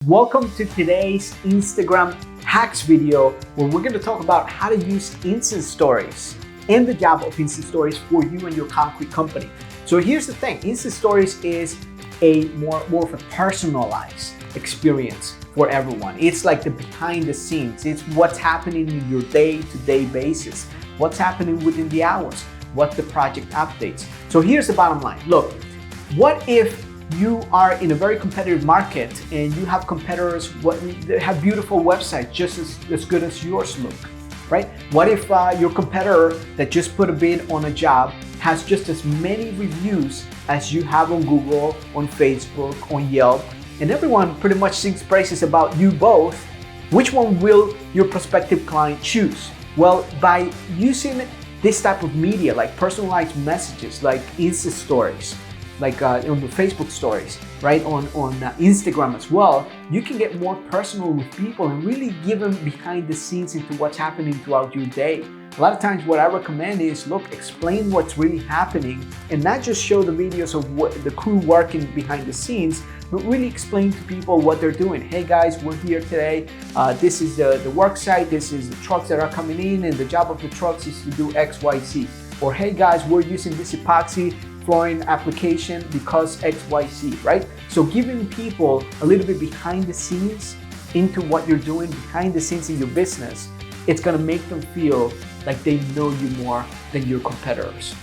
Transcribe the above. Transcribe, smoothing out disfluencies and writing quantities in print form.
Welcome to today's Instagram hacks video where we're going to talk about how to use Instant Stories and the job of Instant Stories for you and your concrete company. So here's the thing, Instant Stories is a more of a personalized experience for everyone. It's like the behind the scenes. It's what's happening in your day-to-day basis, what's happening within the hours, what the project updates. So here's the bottom line. Look, what if you are in a very competitive market and you have competitors that have beautiful websites just as good as yours look, right? What if your competitor that just put a bid on a job has just as many reviews as you have on Google, on Facebook, on Yelp, and everyone pretty much sings praises about you both? Which one will your prospective client choose? Well, by using this type of media, like personalized messages, like Insta Stories, like on the Facebook stories, right? On Instagram as well, you can get more personal with people and really give them behind the scenes into what's happening throughout your day. A lot of times what I recommend is, look, explain what's really happening and not just show the videos of what the crew working behind the scenes, but really explain to people what they're doing. Hey guys, we're here today. This is the work site. This is the trucks that are coming in, and the job of the trucks is to do X, Y, Z. Or hey guys, we're using this epoxy flooring application because XYZ, right? So giving people a little bit behind the scenes into what you're doing, behind the scenes in your business, it's gonna make them feel like they know you more than your competitors.